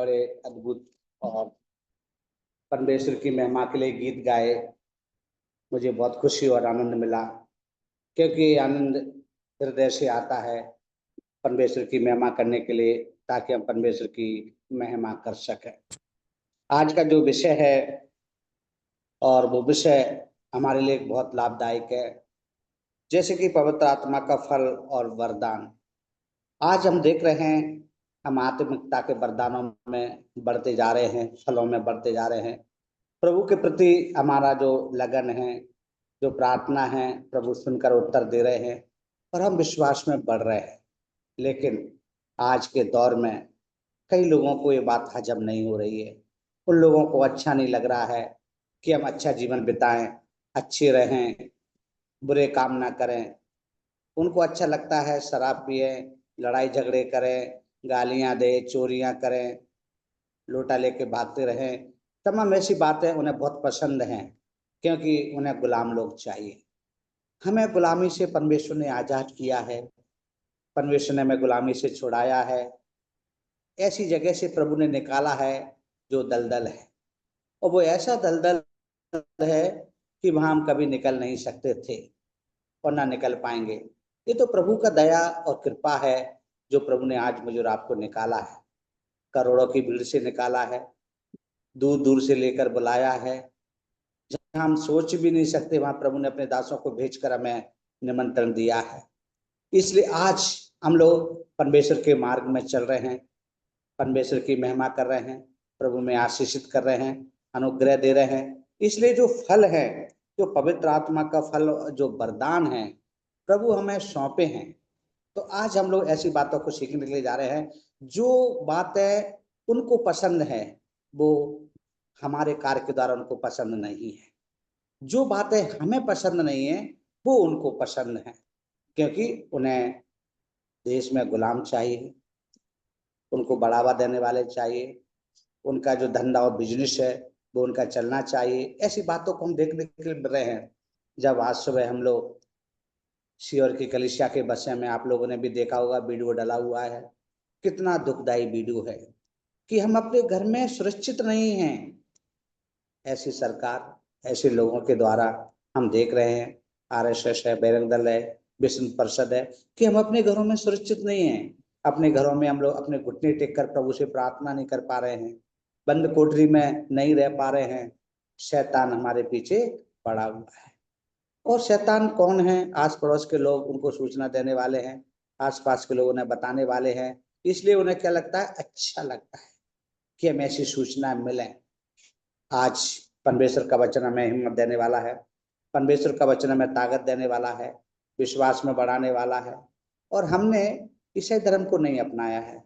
बड़े अद्भुत और परमेश्वर की महिमा के लिए गीत गाए। मुझे बहुत खुशी और आनंद मिला, क्योंकि ये आनंद हृदय से आता है परमेश्वर की महिमा करने के लिए, ताकि हम परमेश्वर की महिमा कर सकें। आज का जो विषय है, और वो विषय हमारे लिए बहुत लाभदायक है, जैसे कि पवित्र आत्मा का फल और वरदान। आज हम देख रहे हैं, हम आत्मिकता के वरदानों में बढ़ते जा रहे हैं, फलों में बढ़ते जा रहे हैं। प्रभु के प्रति हमारा जो लगन है, जो प्रार्थना है, प्रभु सुनकर उत्तर दे रहे हैं और हम विश्वास में बढ़ रहे हैं। लेकिन आज के दौर में कई लोगों को ये बात हजम नहीं हो रही है। उन लोगों को अच्छा नहीं लग रहा है कि हम अच्छा जीवन बिताएं, अच्छे रहें, बुरे काम ना करें। उनको अच्छा लगता है शराब पिए, लड़ाई झगड़े करें, गालियां दे, चोरियां करें, लोटा लेके भागते रहें। तमाम ऐसी बातें उन्हें बहुत पसंद हैं, क्योंकि उन्हें गुलाम लोग चाहिए। हमें गुलामी से परमेश्वर ने आजाद किया है, परमेश्वर ने हमें गुलामी से छुड़ाया है। ऐसी जगह से प्रभु ने निकाला है जो दलदल है, और वो ऐसा दलदल है कि वहां हम कभी निकल नहीं सकते थे और ना निकल पाएंगे। ये तो प्रभु का दया और कृपा है, जो प्रभु ने आज मुझे और आपको निकाला है। करोड़ों की भीड़ से निकाला है, दूर दूर से लेकर बुलाया है। जहां हम सोच भी नहीं सकते, वहां प्रभु ने अपने दासों को भेजकर हमें निमंत्रण दिया है। इसलिए आज हम लोग परमेश्वर के मार्ग में चल रहे हैं, परमेश्वर की महिमा कर रहे हैं, प्रभु में आशीषित कर रहे हैं, अनुग्रह दे रहे हैं। इसलिए जो फल है, जो पवित्र आत्मा का फल, जो वरदान है, प्रभु हमें सौंपे हैं। तो आज हम लोग ऐसी बातों को सीखने के लिए जा रहे हैं। जो बातें उनको पसंद है, वो हमारे कार्य के द्वारा उनको पसंद नहीं है। जो बातें हमें पसंद नहीं है, वो उनको पसंद है, क्योंकि उन्हें देश में गुलाम चाहिए, उनको बढ़ावा देने वाले चाहिए, उनका जो धंधा और बिजनेस है वो उनका चलना चाहिए। ऐसी बातों को हम देखने के लिए मिल रहे हैं। जब आज सुबह हम लोग सीहोर की कलीसिया के बसे में, आप लोगों ने भी देखा होगा, वीडियो डाला हुआ है। कितना दुखदाई वीडियो है कि हम अपने घर में सुरक्षित नहीं हैं। ऐसी सरकार, ऐसे लोगों के द्वारा हम देख रहे हैं, आरएसएस है, बजरंग दल है, विष्णु परिषद है, कि हम अपने घरों में सुरक्षित नहीं हैं। अपने घरों में हम लोग अपने घुटने टेक कर प्रभु से प्रार्थना नहीं कर पा रहे हैं, बंद कोठरी में नहीं रह पा रहे हैं। शैतान हमारे पीछे पड़ा हुआ है। और शैतान कौन है? आस पड़ोस के लोग उनको सूचना देने वाले हैं, आसपास के लोग उन्हें बताने वाले हैं। इसलिए उन्हें क्या लगता है? अच्छा लगता है कि हमें ऐसी सूचना मिले। आज परमेश्वर का वचन हमें हिम्मत देने वाला है, परमेश्वर का वचन हमें ताकत देने वाला है, विश्वास में बढ़ाने वाला है। और हमने ईसाई धर्म को नहीं अपनाया है,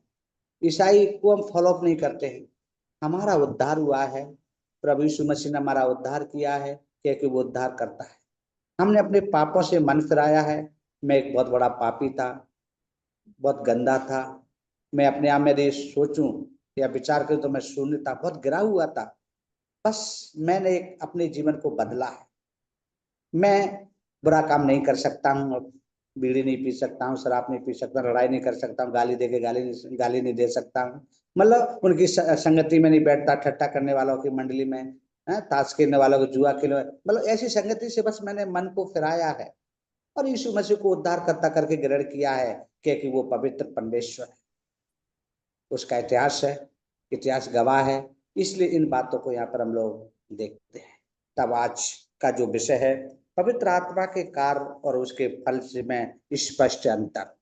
ईसाई को हम फॉलोअप नहीं करते हैं। हमारा उद्धार हुआ है, प्रभु यीशु मसीह ने हमारा उद्धार किया है, क्योंकि वो उद्धार करता है। हमने अपने पापों से मन फिराया है। मैं एक बहुत बड़ा पापी था, बहुत गंदा था। मैं अपने आप में यदि सोचूं या विचार करूं तो मैं शून्य था, बहुत गिरा हुआ था। बस मैंने एक अपने जीवन को बदला है। मैं बुरा काम नहीं कर सकता हूँ, बीड़ी नहीं पी सकता हूँ, शराब नहीं पी सकता, लड़ाई नहीं कर सकता हूँ, गाली दे के गाली नहीं दे सकता हूँ, मतलब उनकी संगति में नहीं बैठता, ठट्टा करने वालों की मंडली में, ताश खेलने वालों को, जुआ खेलने, मतलब ऐसी संगति से बस मैंने मन को फिराया है और यीशु मसीह को उद्धारकर्ता करके ग्रहण किया है, क्योंकि वो पवित्र परमेश्वर है। उसका इतिहास है, इतिहास गवाह है। इसलिए इन बातों को यहाँ पर हम लोग देखते हैं। तब आज का जो विषय है, पवित्र आत्मा के कार्य और उसके फल से में स्पष्ट अंतर।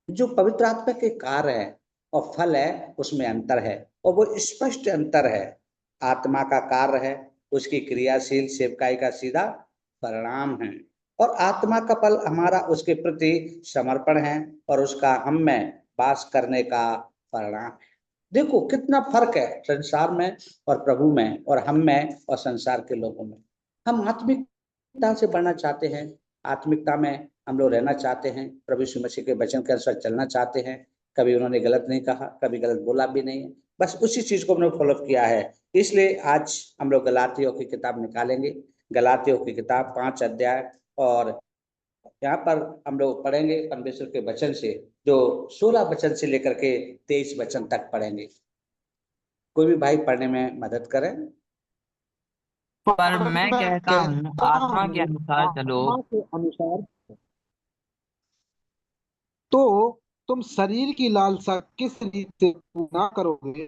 जो पवित्र आत्मा के कार्य है और फल है, उसमें अंतर है, और वो स्पष्ट अंतर है। आत्मा का कार्य है उसकी क्रियाशील सेवकाई का सीधा परिणाम है, और आत्मा का फल हमारा उसके प्रति समर्पण है और उसका हम में वास करने का परिणाम है। देखो कितना फर्क है संसार में और प्रभु में, और हम में और संसार के लोगों में। हम आत्मिकता से बढ़ना चाहते हैं, आत्मिकता में हम लोग रहना चाहते हैं, प्रभु यीशु मसीह के वचन के अनुसार चलना चाहते हैं। कभी उन्होंने गलत नहीं कहा, कभी गलत बोला भी नहीं है, बस उसी चीज को हमने फॉलो किया है। इसलिए आज हम लोग गलातियों की किताब निकालेंगे, गलातियों की किताब 5 अध्याय, और यहाँ पर हम लोग पढ़ेंगे परमेश्वर के वचन से, जो 16 वचन से लेकर के 23 वचन तक पढ़ेंगे। कोई भी भाई पढ़ने में मदद करे। पर पर मैं मैं कहता हूँ कहता आत्मा के हूँ अनुसार चलो। आत्मा के अनुसार तो तुम शरीर की लालसा किस रीत से पूरा करोगे,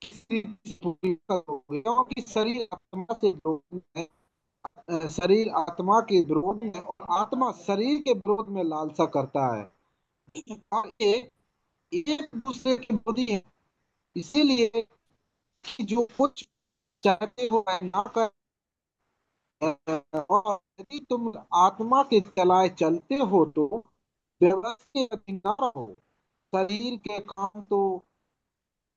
किस रीत से पूरी करोगे, क्योंकि शरीर आत्मा से विरोध में शरीर आत्मा के विरोध में और आत्मा शरीर के विरोध में लालसा करता है, और ये एक दूसरे के विरोधी है। इसीलिए कि जो कुछ चाहते हो वह ना कर, और यदि तुम आत्मा के चलाए चलते हो तो व्यवस्था के अधीन ना रहो। शरीर के काम तो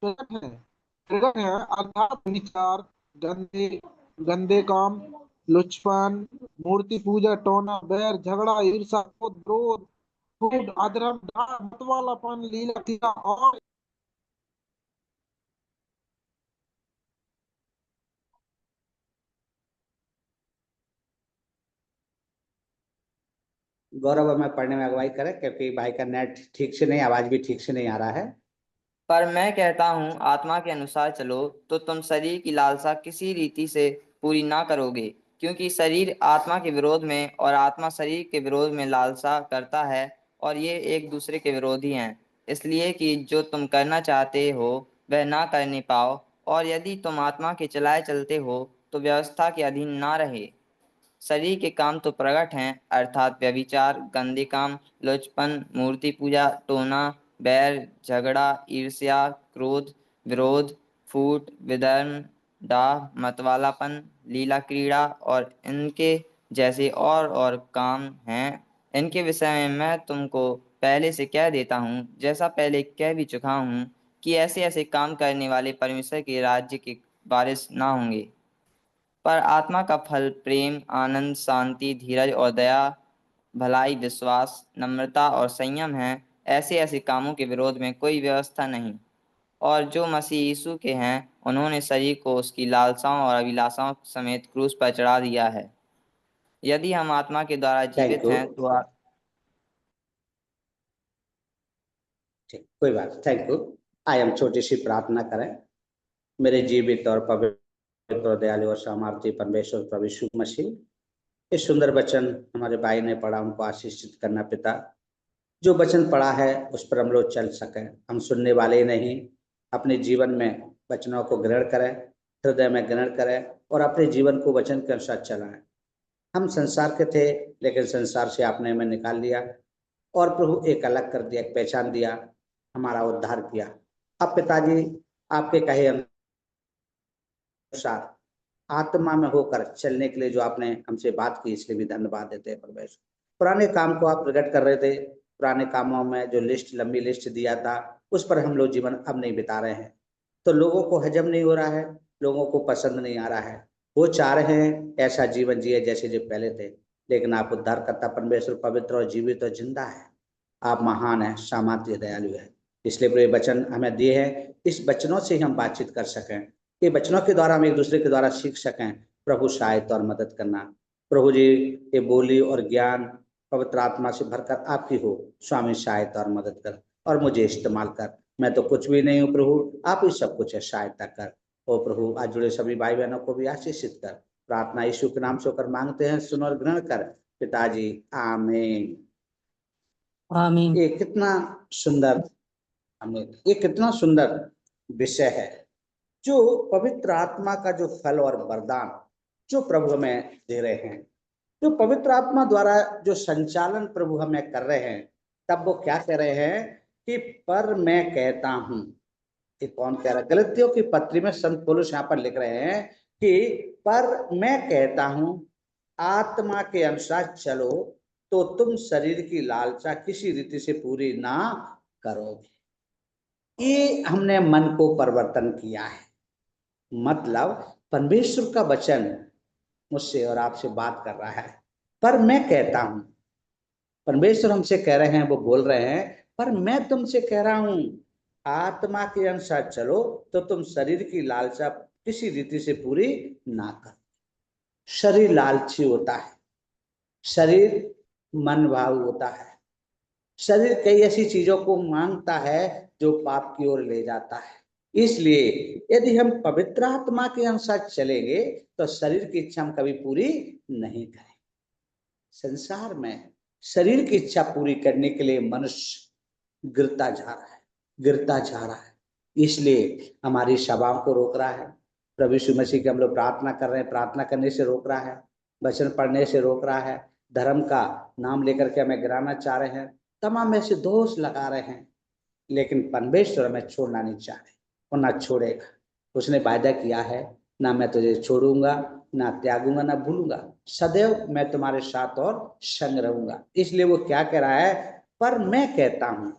प्रकट है अर्थात विचार, गंदे गंदे काम, लुच्चपन, मूर्ति पूजा, टोना, बैर, झगड़ा, ईर्षा, क्रोध, विरोध, फूट, अधर्म, डाह, मतवालापन, लीला क्रिया और गौरव हमें पढ़ने में अगुवाई करे, क्योंकि भाई का नेट ठीक से नहीं, आवाज भी ठीक से नहीं आ रहा है। पर मैं कहता हूँ आत्मा के अनुसार चलो तो तुम शरीर की लालसा किसी रीति से पूरी ना करोगे, क्योंकि शरीर आत्मा के विरोध में और आत्मा शरीर के विरोध में लालसा करता है, और ये एक दूसरे के विरोधी हैं। इसलिए कि जो तुम करना चाहते हो वह ना करने पाओ, और यदि तुम आत्मा के चलाए चलते हो तो व्यवस्था के अधीन ना रहे। शरीर के काम तो प्रकट हैं अर्थात व्यभिचार, गंदे काम, लुचपन, मूर्ति पूजा, टोना, बैर, झगड़ा, ईर्ष्या, क्रोध, विरोध, फूट, विधर्म, डाह, मतवालापन, लीला क्रीड़ा और इनके जैसे और काम हैं। इनके विषय में मैं तुमको पहले से कह देता हूँ, जैसा पहले कह भी चुका हूँ, कि ऐसे ऐसे काम करने वाले परमेश्वर के राज्य के वारिस ना होंगे। पर आत्मा का फल प्रेम, आनंद, शांति, धीरज और दया, भलाई, विश्वास, नम्रता और संयम है। ऐसे ऐसे कामों के विरोध में कोई व्यवस्था नहीं। और जो मसीह यीशु के हैं उन्होंने शरीर को उसकी लालसाओं और अभिलाषाओं समेत क्रूस पर चढ़ा दिया है। यदि हम आत्मा के द्वारा थैंक जीवित यू। हैं तो ठीक, कोई बात, थैंक यू। आइए हम छोटी सी प्रार्थना करें। मेरे जीवित और पवित्र और दयालु और सामर्थ्य परमेश्वर प्रभु यीशु मसीह, ये सुंदर वचन हमारे भाई ने पढ़ा, उनको आशीषित करना पिता। जो वचन पढ़ा है उस पर हम लोग चल सकें, हम सुनने वाले ही नहीं, अपने जीवन में वचनों को ग्रहण करें, हृदय में ग्रहण करें और अपने जीवन को वचन के अनुसार चलाएं। हम संसार के थे, लेकिन संसार से आपने हमें निकाल लिया और प्रभु एक अलग कर दिया, एक पहचान दिया, हमारा उद्धार किया। अब पिताजी आपके कहे अनुसार आत्मा में होकर चलने के लिए जो आपने हमसे बात की, इसलिए भी धन्यवाद देते हैं परमेश्वर। पुराने काम को आप प्रकट कर रहे थे, पुराने कामों में जो लिस्ट, लंबी लिस्ट दिया था, उस पर हम लोग जीवन अब नहीं बिता रहे हैं, तो लोगों को हजम नहीं हो रहा है, लोगों को पसंद नहीं आ रहा है। वो चाह रहे हैं ऐसा जीवन जिए जैसे जो पहले थे, लेकिन आप उद्धारकर्ता परमेश्वर पवित्र और जीवित और जिंदा है। आप महान है, सामर्थ्य, दयालु है। इसलिए ये वचन हमें दिए हैं, इस वचनों से ही हम बातचीत कर सकें, ये वचनों के द्वारा हम एक दूसरे के द्वारा सीख सकें। प्रभु सहायता और मदद करना। प्रभु जी, ये बोली और ज्ञान पवित्र आत्मा से भरकर आपकी हो। स्वामी सहायता और मदद कर और मुझे इस्तेमाल कर। मैं तो कुछ भी नहीं हूँ प्रभु, आप ही सब कुछ है, सहायता कर। ओ प्रभु, आज जुड़े सभी भाई बहनों को भी आशीषित कर। प्रार्थना यीशु के नाम से होकर मांगते हैं, सुन और ग्रहण कर पिताजी, आमीन। आमीन। ये कितना सुंदर, आमीन, ये कितना सुंदर विषय है। जो पवित्र आत्मा का जो फल और वरदान जो प्रभु हमें दे रहे हैं, जो पवित्र आत्मा द्वारा जो संचालन प्रभु हमें कर रहे हैं, तब वो क्या कह रहे हैं कि पर मैं कहता हूं। ये कौन कह रहा है? गलतियों की पत्री में संत पौलुस यहाँ पर लिख रहे हैं कि पर मैं कहता हूं आत्मा के अनुसार चलो तो तुम शरीर की लालसा किसी रीति से पूरी ना करोगे। ये हमने मन को परिवर्तन किया है। मतलब परमेश्वर का वचन मुझसे और आपसे बात कर रहा है, पर मैं कहता हूं। परमेश्वर हमसे कह रहे हैं, वो बोल रहे हैं, पर मैं तुमसे कह रहा हूं आत्मा के अनुसार चलो तो तुम शरीर की लालसा किसी रीति से पूरी ना करो। शरीर लालची होता है, शरीर मन भाव होता है, शरीर कई ऐसी चीजों को मांगता है जो पाप की ओर ले जाता है। इसलिए यदि हम पवित्र आत्मा के अनुसार चलेंगे तो शरीर की इच्छा हम कभी पूरी नहीं करेंगे। संसार में शरीर की इच्छा पूरी करने के लिए मनुष्य गिरता जा रहा है, गिरता जा रहा है। इसलिए हमारी सभाओं को रोक रहा है। प्रभु यीशु मसीह की हम लोग प्रार्थना कर रहे हैं, प्रार्थना करने से रोक रहा है, वचन पढ़ने से रोक रहा है, धर्म का नाम लेकर के हमें गिराना चाह रहे हैं, तमाम ऐसे दोष लगा रहे हैं। लेकिन परमेश्वर हमें छोड़ना नहीं चाह रहे और ना छोड़ेगा। उसने वायदा किया है, ना मैं तुझे छोड़ूंगा, ना त्यागूंगा, ना भूलूंगा, सदैव मैं तुम्हारे साथ और संग रहूंगा। इसलिए वो क्या कह रहा है, पर मैं कहता हूं,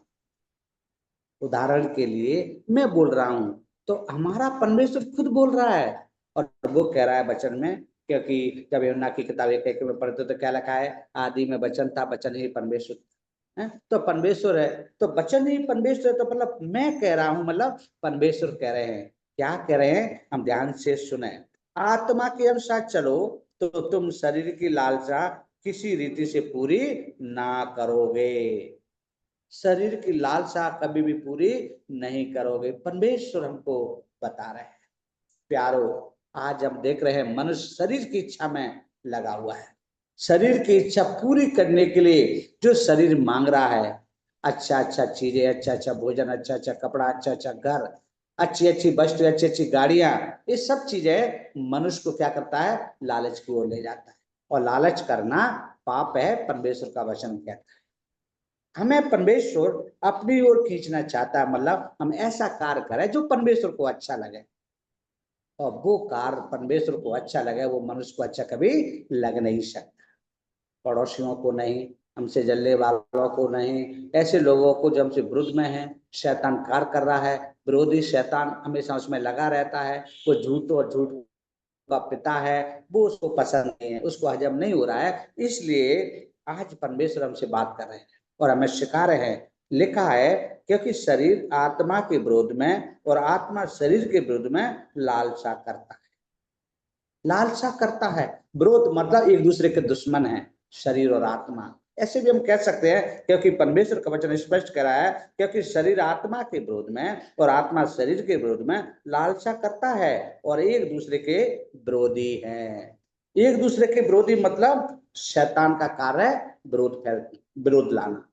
उदाहरण के लिए मैं बोल रहा हूं, तो हमारा परमेश्वर खुद बोल रहा है और वो कह रहा है वचन में, क्योंकि जब यूहन्ना की किताब 1 में पढ़ते तो क्या लिखा है, आदि में वचन था, वचन ही परमेश्वर है, तो परमेश्वर है, तो वचन ही परमेश्वर है। तो मतलब मैं कह रहा हूं, मतलब परमेश्वर कह रहे हैं। क्या कह रहे हैं, हम ध्यान से सुने। आत्मा के अनुसार चलो तो तुम शरीर की लालसा किसी रीति से पूरी ना करोगे। शरीर की लालसा कभी भी पूरी नहीं करोगे, परमेश्वर हमको बता रहे हैं। प्यारो, आज हम देख रहे हैं मनुष्य शरीर की इच्छा में लगा हुआ है। शरीर की इच्छा पूरी करने के लिए जो शरीर मांग रहा है, अच्छा अच्छा चीजें, अच्छा अच्छा भोजन, अच्छा अच्छा कपड़ा, अच्छा अच्छा घर, अच्छी अच्छी वस्तु, अच्छी अच्छी गाड़ियां, ये सब चीजें मनुष्य को क्या करता है, लालच की ओर ले जाता है। और लालच करना पाप है, परमेश्वर का वचन कहता है। हमें परमेश्वर अपनी ओर खींचना चाहता है, मतलब हम ऐसा कार्य करें जो परमेश्वर को अच्छा लगे। और वो कार्य परमेश्वर को अच्छा लगे, वो मनुष्य को अच्छा कभी लग नहीं सकता। पड़ोसियों को नहीं, हमसे जलने वालों को नहीं, ऐसे लोगों को जो हमसे विरुद्ध में है, शैतान कार्य कर रहा है, विरोधी शैतान हमेशा उसमें लगा रहता है, वो झूठ और झूठ का पिता है, वो उसको पसंद नहीं है, उसको हजम नहीं हो रहा है। इसलिए आज परमेश्वर हमसे बात कर रहे हैं और हमें सिखा रहे हैं। लिखा है, क्योंकि शरीर आत्मा के विरोध में और आत्मा शरीर के विरोध में लालसा करता है। लालसा करता है, विरोध मतलब एक दूसरे के दुश्मन है, शरीर और आत्मा। ऐसे भी हम कह सकते हैं, क्योंकि परमेश्वर का वचन स्पष्ट करा है, क्योंकि शरीर आत्मा के विरोध में और आत्मा शरीर के विरोध में लालसा करता है और एक दूसरे के विरोधी है। एक दूसरे के विरोधी मतलब शैतान का कार्य विरोध विरोध लाना,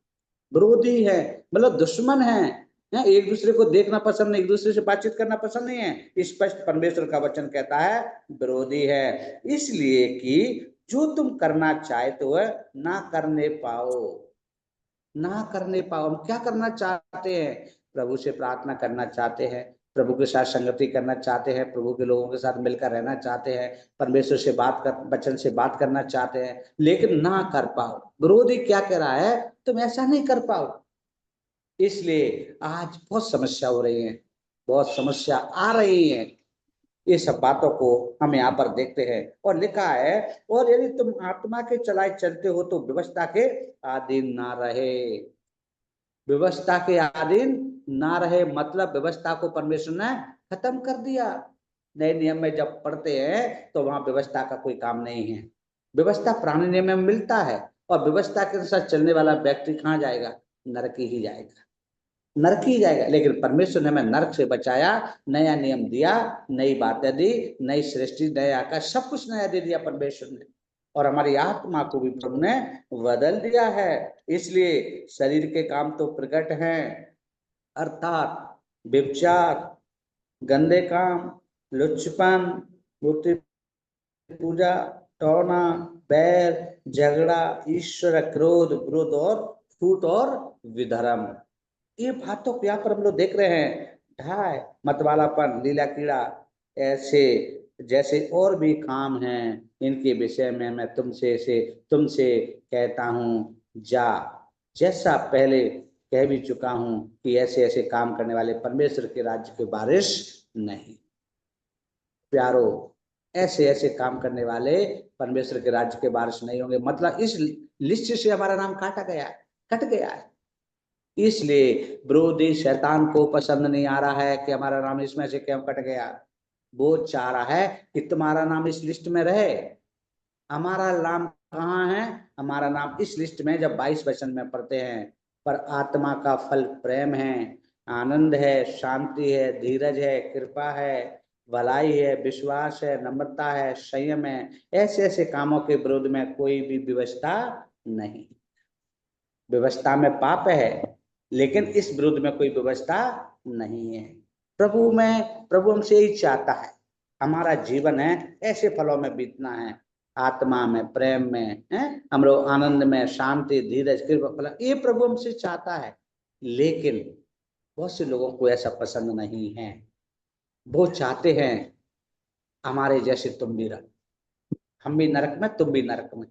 विरोधी है, मतलब दुश्मन है, एक दूसरे को देखना पसंद नहीं, एक दूसरे से बातचीत करना पसंद नहीं है। स्पष्ट परमेश्वर का वचन कहता है विरोधी है, इसलिए कि जो तुम करना चाहते हो ना करने पाओ, ना करने पाओ। हम क्या करना चाहते हैं, प्रभु से प्रार्थना करना चाहते हैं, प्रभु के साथ संगति करना चाहते हैं, प्रभु के लोगों के साथ मिलकर रहना चाहते हैं, परमेश्वर से बात कर, वचन से बात करना चाहते हैं, लेकिन ना कर पाओ। विरोधी क्या कह रहा है, तुम ऐसा नहीं कर पाओ। इसलिए आज बहुत समस्या हो रही है, बहुत समस्या आ रही है। ये सब बातों को हम यहाँ पर देखते हैं और लिखा है, और यदि तुम आत्मा के चलाए चलते हो तो व्यवस्था के अधीन ना रहे। व्यवस्था के अधीन ना रहे मतलब व्यवस्था को परमेश्वर ने खत्म कर दिया। नए नियम में जब पढ़ते हैं तो वहां व्यवस्था का कोई काम नहीं है। व्यवस्था पुराने नियम में मिलता है और व्यवस्था के अनुसार चलने वाला व्यक्ति कहाँ जाएगा, नरक ही जाएगा, नरक ही जाएगा। लेकिन परमेश्वर ने हमें नरक से बचाया, नया नियम दिया, नई बातें दी, नई सृष्टि, नया आकाश, सब कुछ नया दे दिया परमेश्वर ने। और हमारी आत्मा को भी प्रभु ने बदल दिया है। इसलिए शरीर के काम तो प्रकट हैं, अर्थात व्यभिचार, गंदे काम, लुच्चपन, मूर्ति पूजा, टोना, बैर, झगड़ा, ईश्वर क्रोध, विरोध और फूट और विधर्म। ये बातों को यहाँ पर हम लोग देख रहे हैं। ढाई, मतवालापन, लीला कीड़ा, ऐसे जैसे और भी काम हैं, इनके विषय में मैं तुमसे कहता हूँ, जा, जैसा पहले कह भी चुका हूँ कि ऐसे ऐसे काम करने वाले परमेश्वर के राज्य के वारिस नहीं। प्यारो, ऐसे ऐसे काम करने वाले परमेश्वर के राज्य के वारिस नहीं होंगे, मतलब इस लिस्ट से हमारा नाम काटा गया है, कट गया है। इसलिए विरोधी शैतान को पसंद नहीं आ रहा है कि हमारा नाम इसमें से क्यों कट गया। वो चाह रहा है कि तुम्हारा नाम इस लिस्ट में रहे। हमारा नाम कहाँ है, हमारा नाम इस लिस्ट में जब 22 वचन में पढ़ते हैं, पर आत्मा का फल प्रेम है, आनंद है, शांति है, धीरज है, कृपा है, भलाई है, विश्वास है, नम्रता है, संयम है। ऐसे ऐसे कामों के विरोध में कोई भी व्यवस्था नहीं। व्यवस्था में पाप है, लेकिन इस विरुद्ध में कोई व्यवस्था नहीं है। प्रभु हमसे यही चाहता है, हमारा जीवन है ऐसे फलों में बीतना है, आत्मा में, प्रेम में, है हम लोग आनंद में, शांति, धीरज, कृपा, फल, ये प्रभु हमसे चाहता है। लेकिन बहुत से लोगों को ऐसा पसंद नहीं है। वो चाहते हैं हमारे जैसे तुम भी रहो, हम भी नरक में, तुम भी नरक में,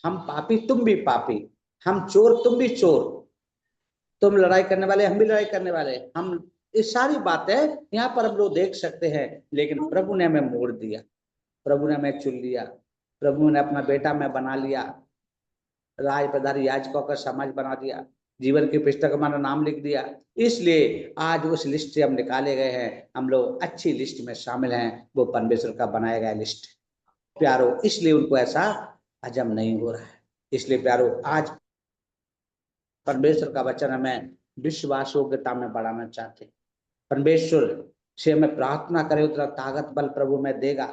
हम पापी, तुम भी पापी, हम चोर, तुम भी चोर, तुम लड़ाई करने वाले, हम भी लड़ाई करने वाले, हम, ये सारी बातें यहाँ पर हम लोग देख सकते हैं। लेकिन प्रभु ने हमें मोड़ दिया, प्रभु ने हमें चुन लिया, प्रभु ने अपना बेटा में बना लिया, राज प्रधान याजकों का समाज बना दिया, जीवन की पुस्तक में हमारा नाम लिख दिया। इसलिए आज उस लिस्ट से हम निकाले गए हैं, हम लोग अच्छी लिस्ट में शामिल हैं, वो परमेश्वर का बनाया गया लिस्ट। प्यारो, इसलिए उनको ऐसा हजम नहीं हो रहा है। इसलिए प्यारो, आज परमेश्वर का वचन हमें विश्वास योग्यता में बढ़ाना चाहते हैं। परमेश्वर से हमें प्रार्थना करें, उतना ताकत बल प्रभु में देगा,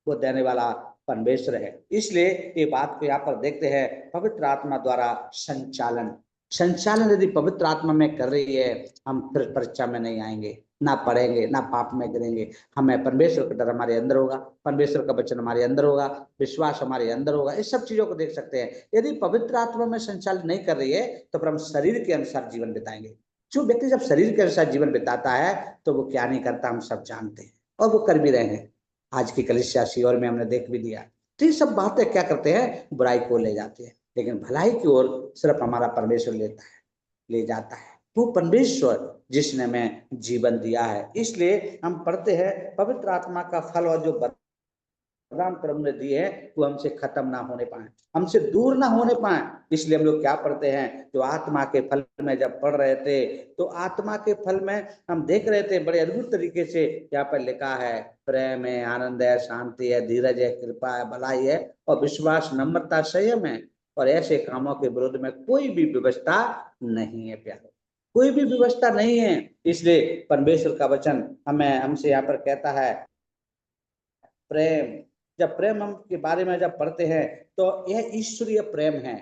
वो देने वाला परमेश्वर है। इसलिए ये बात को यहाँ पर देखते हैं, पवित्र आत्मा द्वारा संचालन। संचालन यदि पवित्र आत्मा में कर रही है, हम फिर परीक्षा में नहीं आएंगे, ना पढ़ेंगे, ना पाप में गिरेंगे। हमें परमेश्वर का डर हमारे अंदर होगा, परमेश्वर का वचन हमारे अंदर होगा, विश्वास हमारे अंदर होगा। इस सब चीजों को देख सकते हैं। यदि पवित्र आत्मा में संचालन नहीं कर रही है, तो फिर हम शरीर के अनुसार जीवन बिताएंगे। जो व्यक्ति जब शरीर के अनुसार जीवन बिताता है, तो वो क्या नहीं करता हम सब जानते हैं, और वो कर भी रहे हैं। आज की कलीसिया सीओर में हमने देख भी लिया। तो ये सब बातें क्या करते हैं, बुराई को ले जाते हैं, लेकिन भलाई की ओर सिर्फ हमारा परमेश्वर लेता है, ले जाता है। वो परमेश्वर जिसने हमें जीवन दिया है। इसलिए हम पढ़ते हैं, पवित्र आत्मा का फल और जो वरदान प्रभु ने दिए हैं, वो हमसे खत्म ना होने पाए, हमसे दूर ना होने पाए। इसलिए हम लोग क्या पढ़ते हैं, जो आत्मा के फल में जब पढ़ रहे थे, तो आत्मा के फल में हम देख रहे थे, बड़े अद्भुत तरीके से यहाँ पर लिखा है, प्रेम है, आनंद है, शांति है, धीरज है, कृपा है, भलाई है, और विश्वास, नम्रता, संयम है। और ऐसे कामों के विरोध में कोई भी व्यवस्था नहीं है प्यारे, कोई भी व्यवस्था नहीं है। इसलिए परमेश्वर का वचन हमें हमसे यहाँ पर कहता है, प्रेम, जब प्रेम हम के बारे में जब पढ़ते हैं, तो यह ईश्वरीय प्रेम है,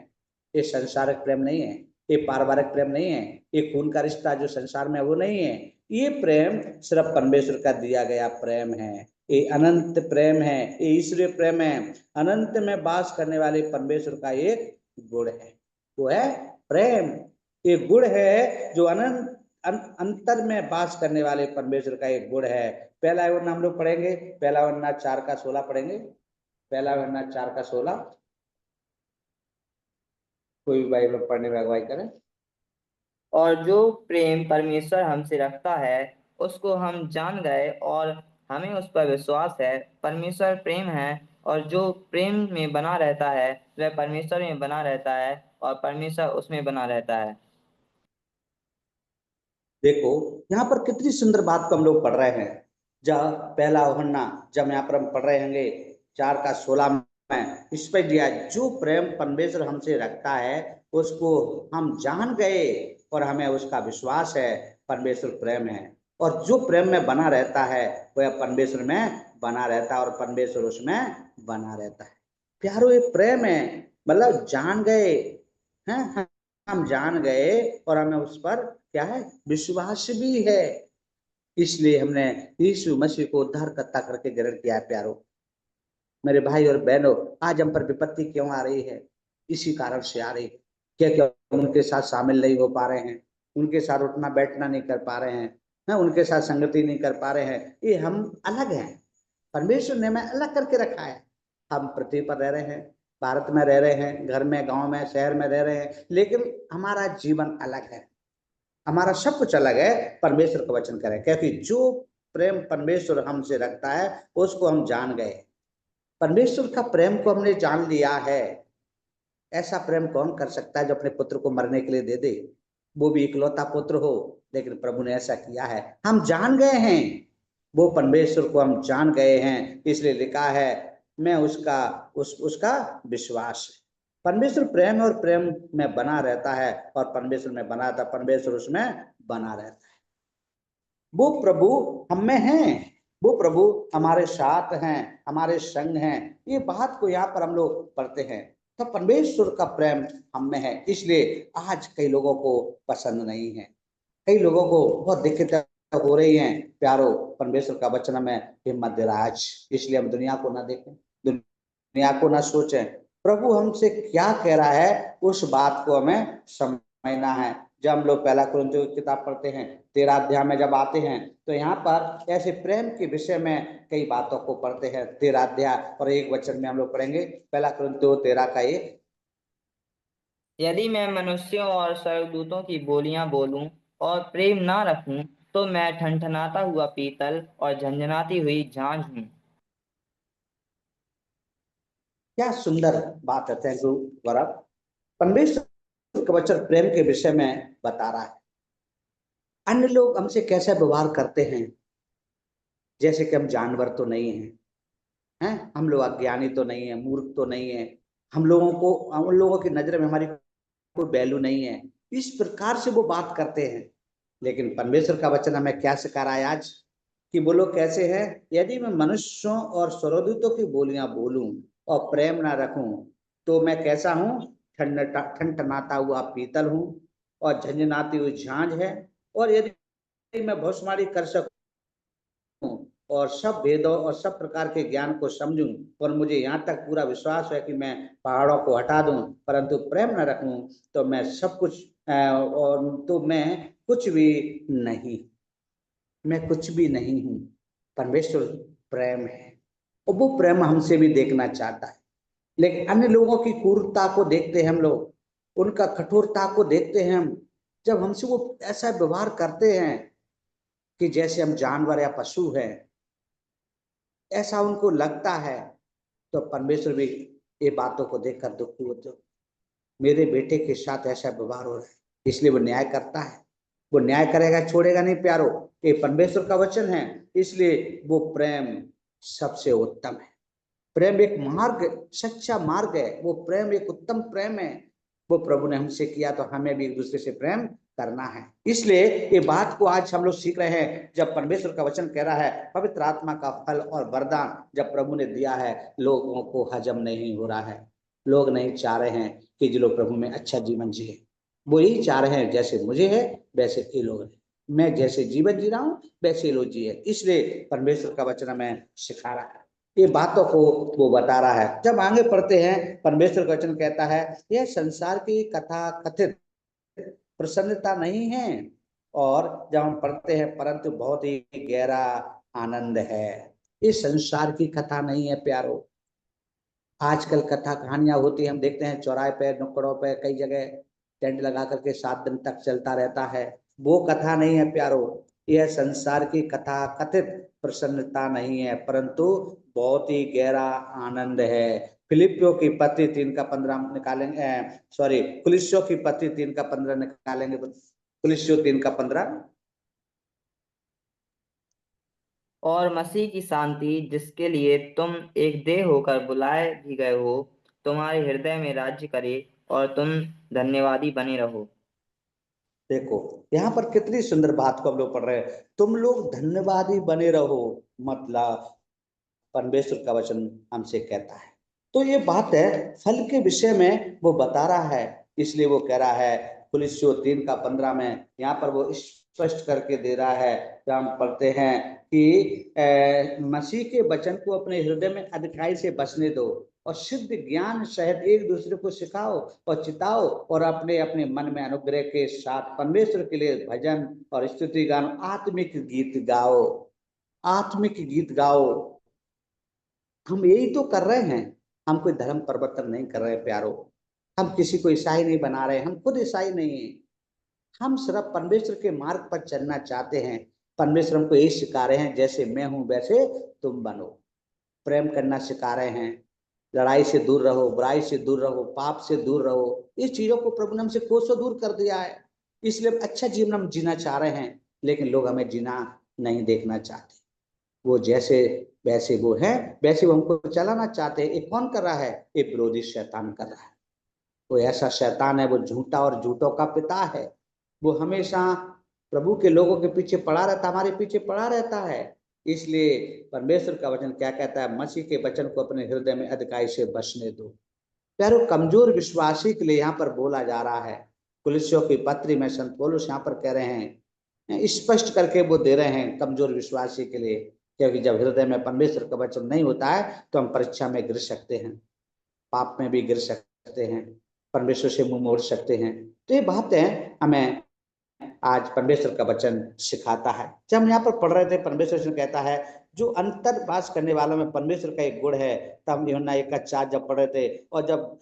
ये संसारिक प्रेम नहीं है, ये पारिवारिक प्रेम नहीं है, ये खून का रिश्ता जो संसार में वो नहीं है। ये प्रेम सिर्फ परमेश्वर का दिया गया प्रेम है, ये अनंत प्रेम है, ये ईश्वरीय प्रेम है। अनंत में वास करने वाले परमेश्वर का एक गुण है, वो है प्रेम। ये गुण है जो अनंत अंतर में वास करने वाले परमेश्वर का एक गुण है। पहला वरना हम लोग पढ़ेंगे, पहला वरना 4:16 पढ़ेंगे, पहला वरना 4:16। कोई भी बाइबल पढ़ने में अगुवाई करें। और जो प्रेम परमेश्वर हमसे रखता है उसको हम जान गए और हमें उस पर विश्वास है। परमेश्वर प्रेम है और जो प्रेम में बना रहता है वह परमेश्वर में बना रहता है और परमेश्वर उसमें बना रहता है। देखो, यहाँ पर कितनी सुंदर बात को हम लोग पढ़ रहे हैं। जब पहला वरना, जब यहाँ पर हम पढ़ रहे होंगे 4:16 में इस पर दिया, जो प्रेम परमेश्वर हमसे रखता है उसको हम जान गए और हमें उसका विश्वास है। परमेश्वर प्रेम है, और जो प्रेम में बना रहता है वह परमेश्वर में बना रहता है और परमेश्वर उसमें बना रहता है। प्यारो, ये प्रेम है, मतलब जान गए हैं, हम जान गए और हमें उस पर क्या है, विश्वास भी है। इसलिए हमने यीशु मसीह को उद्धारकर्ता करके ग्रहण किया है। प्यारो मेरे भाई और बहनों, आज हम पर विपत्ति क्यों आ रही है, इसी कारण से आ रही है। क्या क्या हम उनके साथ शामिल नहीं हो पा रहे हैं, उनके साथ उठना बैठना नहीं कर पा रहे हैं, ना उनके साथ संगति नहीं कर पा रहे हैं। ये हम अलग हैं, परमेश्वर ने हमें अलग करके रखा है। हम पृथ्वी पर रह रहे हैं, भारत में रह रहे हैं, घर में, गांव में, शहर में रह रहे हैं, लेकिन हमारा जीवन अलग है, हमारा सब कुछ अलग है। परमेश्वर का वचन करें, क्योंकि जो प्रेम परमेश्वर हमसे रखता है उसको हम जान गए। परमेश्वर का प्रेम को हमने जान लिया है। ऐसा प्रेम कौन कर सकता है जो अपने पुत्र को मरने के लिए दे दे, वो भी इकलौता पुत्र हो। लेकिन प्रभु ने ऐसा किया है, हम जान गए हैं, वो परमेश्वर को हम जान गए हैं। इसलिए लिखा है, मैं उसका उसका विश्वास है। परमेश्वर प्रेम और प्रेम में बना रहता है और परमेश्वर में बना रहता, परमेश्वर उसमें बना रहता है। वो प्रभु हम में हैं, वो प्रभु हमारे साथ हैं, हमारे संग हैं। ये बात को यहाँ पर हम लोग पढ़ते हैं। तो परमेश्वर का प्रेम हम में है, इसलिए आज कई लोगों को पसंद नहीं है, कई लोगों को बहुत दिक्कतें हो रही हैं। प्यारो, परमेश्वर का वचन हमें हिम्मत दे रहा है आज, इसलिए हम दुनिया को ना देखें, दुनिया को ना सोचें, प्रभु हमसे क्या कह रहा है उस बात को हमें समझना है। जब हम लोग पहला कुरिन्थियों की किताब पढ़ते हैं 13 अध्याय में जब आते हैं, तो यहाँ पर ऐसे प्रेम के विषय में कई बातों को पढ़ते हैं। 13 अध्याय और 1 वचन में हम लोग पढ़ेंगे, पहला कुरिन्थियों 13 का 1। यदि मैं मनुष्यों और स्वर्गदूतों की बोलियां बोलूं और प्रेम ना रखूं, तो मैं ठनठनाता हुआ पीतल और झंझनाती हुई झांझ हूं। क्या सुंदर बात है, थैंक यू गौरव। परमेश्वर का वचन प्रेम के विषय में बता रहा है। अन्य लोग हमसे कैसे व्यवहार करते हैं, जैसे कि हम जानवर तो नहीं हैं, हैं हम लोग अज्ञानी तो नहीं है, मूर्ख तो नहीं है, हम लोगों की नजर में हमारी कोई वैल्यू नहीं है, इस प्रकार से वो बात करते हैं। लेकिन परमेश्वर का वचन हमें क्या सिखा रहा है आज, कि वो लोग कैसे हैं। यदि मैं मनुष्यों और स्वर्गदूतों की बोलियां बोलूं और प्रेम ना रखूं, तो मैं कैसा हूं, ठनठनाता हुआ पीतल हूं और झंझनाती हुई झांझ है। और यदि मैं भविष्यवाणी कर सकूं और सब वेदों और सब प्रकार के ज्ञान को समझूं, और मुझे यहाँ तक पूरा विश्वास है कि मैं पहाड़ों को हटा दूं, परंतु प्रेम न रखूं, तो मैं सब कुछ और तो मैं कुछ भी नहीं, मैं कुछ भी नहीं हूं। परमेश्वर प्रेम है और वो प्रेम हमसे भी देखना चाहता है। लेकिन अन्य लोगों की क्रूरता को देखते हैं हम लोग, उनका कठोरता को देखते हैं हम, जब हमसे वो ऐसा व्यवहार करते हैं कि जैसे हम जानवर या पशु हैं, ऐसा उनको लगता है, तो परमेश्वर भी ये बातों को देखकर दुखी होते हो। मेरे बेटे के साथ ऐसा व्यवहार हो रहा है, इसलिए वो न्याय करता है। वो न्याय करेगा, छोड़ेगा नहीं प्यारो। ये परमेश्वर का वचन है, इसलिए वो प्रेम सबसे उत्तम है। प्रेम एक मार्ग, सच्चा मार्ग है। वो प्रेम एक उत्तम प्रेम है। वो प्रभु ने हमसे किया, तो हमें भी एक दूसरे से प्रेम करना है। इसलिए ये बात को आज हम लोग सीख रहे हैं। जब परमेश्वर का वचन कह रहा है पवित्र आत्मा का फल और वरदान जब प्रभु ने दिया है, लोगों को हजम नहीं हो रहा है। लोग नहीं चाह रहे हैं कि जो लोग प्रभु में अच्छा जीवन जिए, वो यही चाह रहे हैं जैसे मुझे है वैसे ये लोग है, मैं जैसे जीवन जी रहा हूँ वैसे लोग जिए। इसलिए परमेश्वर का वचन हमें सिखा रहा है, ये बातों को वो बता रहा है। जब आगे पढ़ते हैं, परमेश्वर का वचन कहता है यह संसार की कथा कथित प्रसन्नता नहीं है। और जब हम पढ़ते हैं, परंतु बहुत ही गहरा आनंद है। ये संसार की कथा नहीं है प्यारो। आजकल कथा कहानियां होती है, हम देखते हैं चौराहे पे, नुक्कड़ों पे, कई जगह टेंट लगा करके 7 दिन तक चलता रहता है। वो कथा नहीं है प्यारो। यह संसार की कथा कथित प्रसन्नता नहीं है, परंतु बहुत ही गहरा आनंद है। फिलिपियों की पत्री 3 का 15 निकालेंगे, सॉरी, कुलिस्सियों की पत्री 3 का 15 निकालेंगे। कुलिस्सियों 3 का 15। और मसीह की शांति, जिसके लिए तुम एक देह होकर बुलाए भी गए हो, तुम्हारे हृदय में राज्य करे और तुम धन्यवादी बने रहो। देखो, यहाँ पर कितनी सुंदर बात को हम लोग पढ़ रहे हैं, तुम लोग धन्यवादी बने रहो। मतलब परमेश्वर का वचन हमसे कहता है, तो ये बात है फल के विषय में वो बता रहा है। इसलिए वो कह रहा है कुलिस्सियों 3 का 15 में, यहाँ पर वो स्पष्ट करके दे रहा है। जब हम पढ़ते हैं कि मसीह के वचन को अपने हृदय में अधिकाई से बसने दो और शुद्ध ज्ञान सहित एक दूसरे को सिखाओ और चिताओ, और अपने अपने मन में अनुग्रह के साथ परमेश्वर के लिए भजन और स्तुति गान, आत्मिक गीत गाओ। आत्मिक गीत गाओ। हम यही तो कर रहे हैं। हम कोई धर्म परिवर्तन नहीं कर रहे प्यारो। हम किसी को ईसाई नहीं बना रहे, हम खुद ईसाई नहीं है। हम सिर्फ परमेश्वर के मार्ग पर चलना चाहते हैं। परमेश्वर हमको यही सिखा रहे हैं, जैसे मैं हूं वैसे तुम बनो। प्रेम करना सिखा रहे हैं। लड़ाई से दूर रहो, बुराई से दूर रहो, पाप से दूर रहो। इस चीजों को प्रभु ने हमसे कोसों दूर कर दिया है। इसलिए अच्छा जीवन हम जीना चाह रहे हैं, लेकिन लोग हमें जीना नहीं देखना चाहते। वो जैसे वैसे वो है, वैसे वो हमको चलाना चाहते हैं। ये कौन कर रहा है? ये विरोधी शैतान कर रहा है। वो ऐसा शैतान है, वो झूठा और झूठों का पिता है। वो हमेशा प्रभु के लोगों के पीछे पड़ा रहता, हमारे पीछे पड़ा रहता है। इसलिए परमेश्वर का वचन क्या कहता है, मसीह के वचन को अपने हृदय में अधिकाई से बसने दो। प्यारो, कमजोर विश्वासी के लिए यहाँ पर बोला जा रहा है। कुलिस्सियों की पत्री में संत पौलुस यहाँ पर कह रहे हैं, स्पष्ट करके वो दे रहे हैं कमजोर विश्वासी के लिए, क्योंकि जब हृदय में परमेश्वर का वचन नहीं होता है तो हम परीक्षा में गिर सकते हैं, पाप में भी गिर सकते हैं, परमेश्वर से मुंह मोड़ सकते हैं। तो ये बातें हमें आज परमेश्वर का वचन सिखाता है। जब हम यहाँ पर पढ़ रहे थे, परमेश्वर कहता है जो अंतर वास करने वालों में परमेश्वर का एक गुण है। तब हम यूहन्ना 1:4 जब पढ़ रहे थे, और जब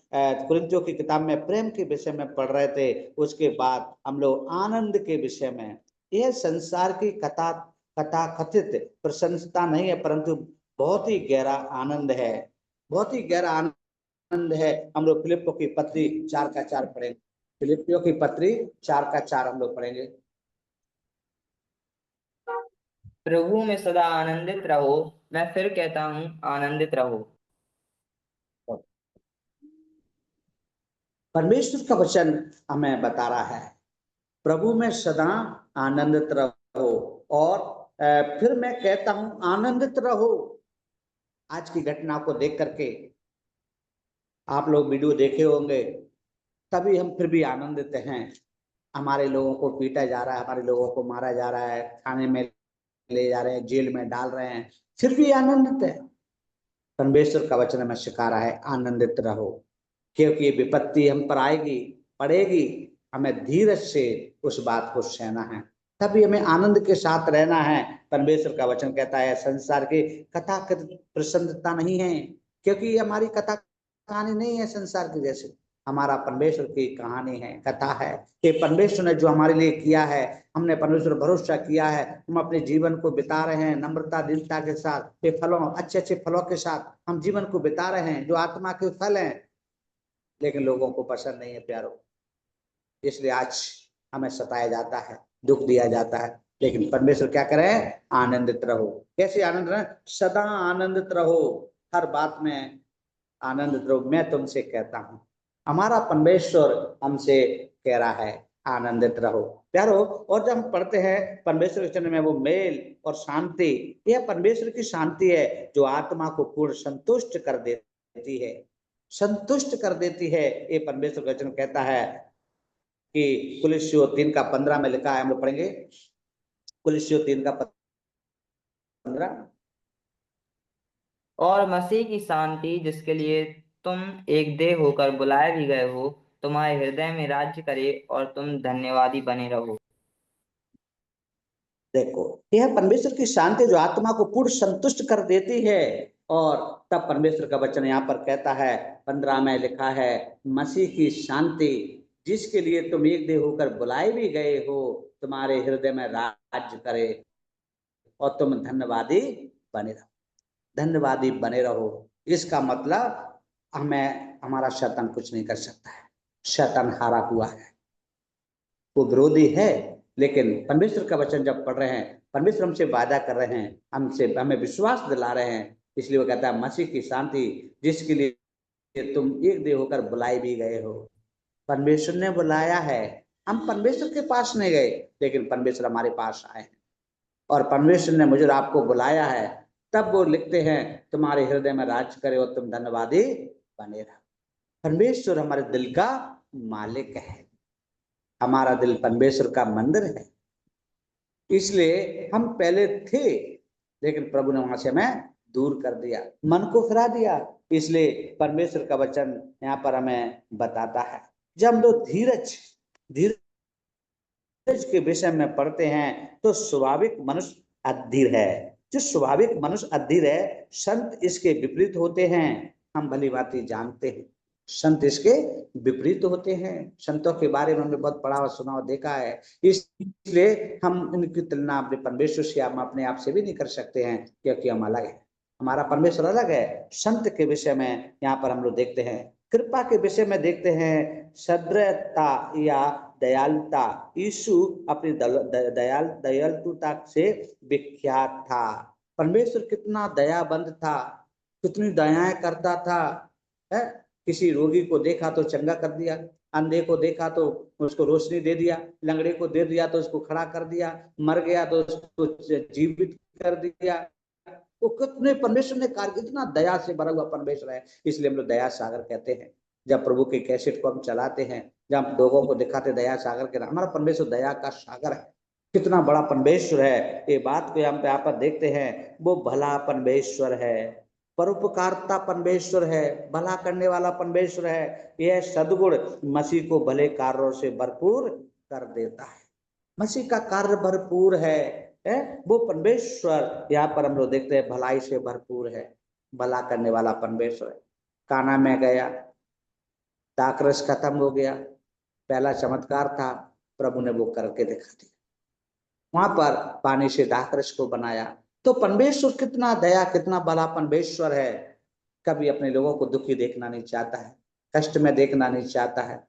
कुरिन्थियों की किताब में प्रेम के विषय में पढ़ रहे थे, उसके बाद हम लोग आनंद के विषय में, यह संसार की कथा कथित प्रशंसता नहीं है, परंतु बहुत ही गहरा आनंद है, बहुत ही गहरा आनंद है। हम लोग फिलिप्पियों की पत्री 4:4 पढ़ेंगे। फिलिप्पियों की पत्री 4:4 हम लोग पढ़ेंगे। प्रभु में सदा आनंदित रहो। मैं फिर कहता हूँ, आनंदित रहो। परमेश्वर का वचन हमें बता रहा है, प्रभु में सदा आनंदित रहो, और फिर मैं कहता हूं आनंदित रहो। आज की घटना को देख करके आप लोग वीडियो देखे होंगे, तभी हम फिर भी आनंदित हैं। हमारे लोगों को पीटा जा रहा है, हमारे लोगों को मारा जा रहा है, थाने में ले जा रहे हैं, जेल में डाल रहे हैं, फिर भी आनंदित है। परमेश्वर का वचन हमें सिखा रहा है आनंदित रहो, क्योंकि ये विपत्ति हम पर आएगी, पड़ेगी, हमें धीरज से उस बात को सहना है, तभी हमें आनंद के साथ रहना है। परमेश्वर का वचन कहता है संसार की कथा प्रसन्नता नहीं है, क्योंकि ये हमारी कथा कहानी नहीं है संसार की जैसे, हमारा परमेश्वर की कहानी है, कथा है। कि परमेश्वर ने जो हमारे लिए किया है, हमने परमेश्वर भरोसा किया है, हम अपने जीवन को बिता रहे हैं नम्रता दीनता के साथ, फलों अच्छे अच्छे फलों के साथ हम जीवन को बिता रहे हैं, जो आत्मा के फल हैं, लेकिन लोगों को पसंद नहीं है प्यारो। इसलिए आज हमें सताया जाता है, दुख दिया जाता है, लेकिन परमेश्वर क्या करे, आनंदित रहो। कैसे आनंद रहे, सदा आनंदित रहो, हर बात में आनंदित रहो, मैं तुमसे कहता हूं। हमारा परमेश्वर हमसे कह रहा है आनंदित रहो प्यारो। और जब हम पढ़ते हैं परमेश्वर के वचन में, वो मेल और शांति, यह परमेश्वर की शांति है जो आत्मा को पूर्ण संतुष्ट कर देती है, संतुष्ट कर देती है। ये परमेश्वर का वचन कहता है कि कुलिस्सियों 3:15 में लिखा है, हम लोग पढ़ेंगे कुलिस्सियों 3:15। और मसीह की शांति, जिसके लिए तुम एक देह होकर बुलाए भी गए हो, तुम्हारे हृदय में राज्य करे, और तुम धन्यवादी बने रहो। देखो, यह परमेश्वर की शांति जो आत्मा को पूर्ण संतुष्ट कर देती है। और तब परमेश्वर का वचन यहाँ पर कहता है, 15 में लिखा है, मसीह की शांति जिसके लिए तुम एक देह होकर बुलाए भी गए हो, तुम्हारे हृदय में राज्य करे, और तुम धन्यवादी बने रहो, धन्यवादी बने रहो। इसका मतलब हमें हमारा शैतान कुछ नहीं कर सकता है, शैतान हारा हुआ है, वो विरोधी है। लेकिन परमेश्वर का वचन जब पढ़ रहे हैं, परमेश्वर हमसे वादा कर रहे हैं, हमसे हमें विश्वास दिला रहे हैं, इसलिए वो कहता है मसीह की शांति जिसके लिए तुम एक देह होकर बुलाए भी गए हो। परमेश्वर ने बुलाया है, हम परमेश्वर के पास नहीं गए, लेकिन परमेश्वर हमारे पास आए हैं, और परमेश्वर ने मुझे और आपको बुलाया है। तब वो लिखते हैं तुम्हारे हृदय में राज करे और तुम धन्यवादी बने रहो। परमेश्वर हमारे दिल का मालिक है, हमारा दिल परमेश्वर का मंदिर है। इसलिए हम पहले थे, लेकिन प्रभु ने वहां से हमें दूर कर दिया, मन को फिरा दिया। इसलिए परमेश्वर का वचन यहाँ पर हमें बताता है, जब हम लोग धीरज धीरज के विषय में पढ़ते हैं, तो स्वाभाविक मनुष्य अधीर है। जो स्वाभाविक मनुष्य अधीर है, संत इसके विपरीत होते हैं। हम भली भांति जानते हैं संत इसके विपरीत होते हैं। संतों के बारे में हमने बहुत पढ़ा और सुना और देखा है, इसलिए हम इनकी तुलना अपने परमेश्वर से, हम अपने आप से भी नहीं कर सकते हैं, क्योंकि हम अलग है, हमारा परमेश्वर अलग है। संत के विषय में यहाँ पर हम लोग देखते हैं, कृपा के विषय में देखते हैं, सद्रता या दयालुता। यीशु अपनी दयालुता से विख्यात था। परमेश्वर कितना दयाबंद था, कितनी दयाएं करता था, है? किसी रोगी को देखा तो चंगा कर दिया, अंधे को देखा तो उसको रोशनी दे दिया, लंगड़े को दे दिया तो उसको खड़ा कर दिया, मर गया तो उसको जीवित कर दिया। वो कितने परमेश्वर ने कार्य, इतना दया से भरा हुआ परमेश्वर है, इसलिए हम लोग दया सागर कहते हैं। जब प्रभु के कैसेट को हम चलाते हैं, जब हम लोगों को दिखाते दया सागर के, हमारा परमेश्वर दया का सागर है, कितना बड़ा परमेश्वर है। ये बात को हम यहाँ पर देखते हैं, वो भला परमेश्वर है, परोपकारता परमेश्वर है, भला करने वाला परमेश्वर है। यह सद्गुण मसीह को भले कार्यों से भरपूर कर देता है। मसीह का कार्य भरपूर है वो परमेश्वर यहाँ पर हम लोग देखते हैं भलाई से भरपूर है, भला करने वाला परमेश्वर है। काना में गया, दाखरस खत्म हो गया, पहला चमत्कार था, प्रभु ने वो करके दिखा दिया, वहां पर पानी से दाखरस को बनाया। तो परमेश्वर कितना दया, कितना भला परमेश्वर है, कभी अपने लोगों को दुखी देखना नहीं चाहता है, कष्ट में देखना नहीं चाहता है।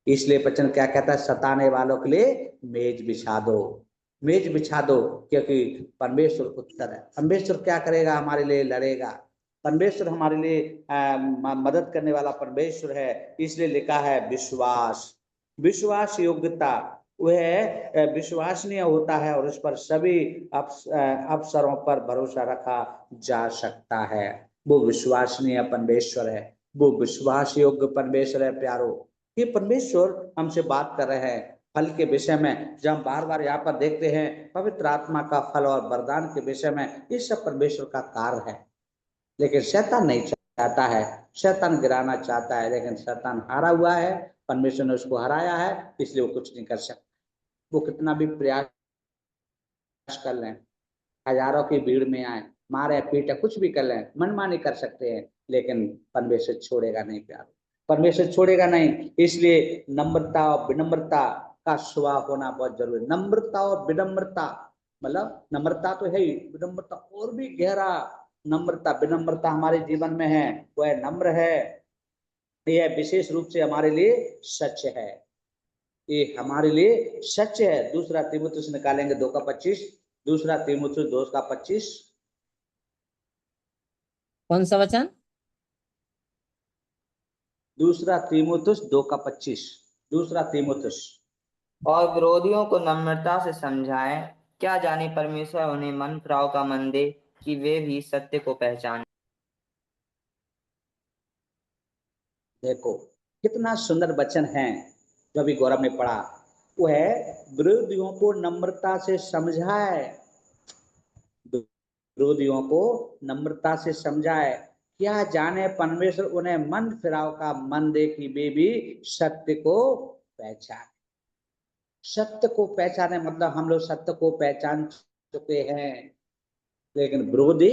इसलिए वचन क्या कहता है, सताने वालों के लिए मेज बिछा दो, मेज बिछा दो, क्योंकि परमेश्वर उत्तर है। परमेश्वर क्या करेगा, हमारे लिए लड़ेगा, परमेश्वर हमारे लिए मदद करने वाला परमेश्वर है। इसलिए लिखा है विश्वास, विश्वास योग्यता वह विश्वसनीय होता है और उस पर सभी अवसरों पर भरोसा रखा जा सकता है। वो विश्वसनीय परमेश्वर है, वो विश्वास योग्य परमेश्वर है। प्यारो, ये परमेश्वर हमसे बात कर रहे हैं फल के विषय में। जब हम बार बार यहाँ पर देखते हैं पवित्र आत्मा का फल और वरदान के विषय में, ये सब परमेश्वर का कार्य है। लेकिन शैतान नहीं चाहता है, शैतान गिराना चाहता है, लेकिन शैतान हारा हुआ है, परमेश्वर ने उसको हराया है, इसलिए वो कुछ नहीं कर सकता। वो कितना भी प्रयास कर लें, हजारों की भीड़ में आए, मारे पीटे, कुछ भी कर लें, मनमानी कर सकते हैं, लेकिन परमेश्वर छोड़ेगा नहीं। प्यार, परमेश्वर छोड़ेगा नहीं। इसलिए नम्रता और विनम्रता का स्वभाव होना बहुत जरूरी है। नम्रता और विनम्रता, मतलब नम्रता तो है ही, विनम्रता और भी गहरा नम्रता, विनम्रता हमारे जीवन में है, वह नम्र है। यह विशेष रूप से हमारे लिए सच है, ये हमारे लिए सच है। दूसरा तीमुथियुस निकालेंगे 2:25, दूसरा तीमुथियुस 2:25। कौन सा वचन? दूसरा तीमुथियुस 2:25, दूसरा तीमुथियुस। और विरोधियों को नम्रता से समझाएं, क्या जाने परमेश्वर उन्हें मन फिराव का मन दे कि वे भी सत्य को पहचाने। देखो कितना सुंदर वचन है जो अभी गौरव ने पढ़ा, वो है विरोधियों को नम्रता से समझाए, विरोधियों को नम्रता से समझाए, क्या जाने परमेश्वर उन्हें मन फिराव का मन दे कि वे भी सत्य को पहचाने। सत्य को पहचाने मतलब हम लोग सत्य को पहचान चुके हैं, लेकिन विरोधी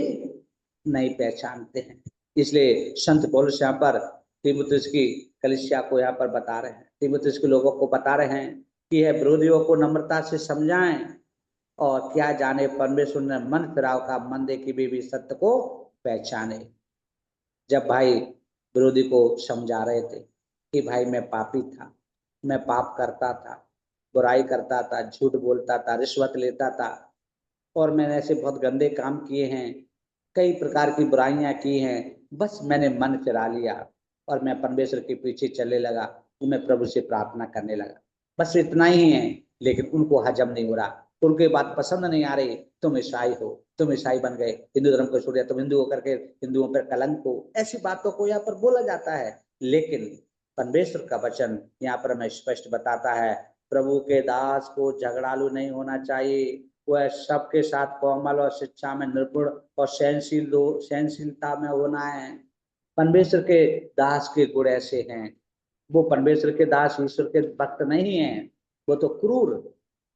नहीं पहचानते हैं। इसलिए संत पौलुस यहाँ पर तीमुथियुस की कलीसिया को यहाँ पर बता रहे हैं, तीमुथियुस के लोगों को बता रहे हैं कि यह विरोधियों को नम्रता से समझाएं, और क्या जाने परमेश्वर ने मन फिराव का मन दे कि वे भी सत्य को पहचाने। जब भाई विरोधी को समझा रहे थे कि भाई मैं पापी था, मैं पाप करता था, बुराई करता था, झूठ बोलता था, रिश्वत लेता था, और मैंने ऐसे बहुत गंदे काम किए हैं, कई प्रकार की बुराइयां की हैं, बस मैंने मन फिरा लिया और मैं परमेश्वर के पीछे चलने लगा, तो मैं प्रभु से प्रार्थना करने लगा, बस इतना ही है। लेकिन उनको हजम नहीं हो रहा, उनके बात पसंद नहीं आ रही, तुम ईसाई हो, तुम ईसाई बन गए, हिंदू धर्म को छोड़ दिया, तुम हिंदू होकर के हिंदुओं पर कलंक हो, ऐसी बातों को यहाँ पर बोला जाता है। लेकिन परमेश्वर का वचन यहाँ पर हमें स्पष्ट बताता है, प्रभु के दास को झगड़ालू नहीं होना चाहिए, वह सबके साथ कोमल और शिक्षा में निपुण और सहनशीलता में होना है। परमेश्वर के दास के गुण ऐसे हैं। वो परमेश्वर के दास ईश्वर के भक्त नहीं है, वो तो क्रूर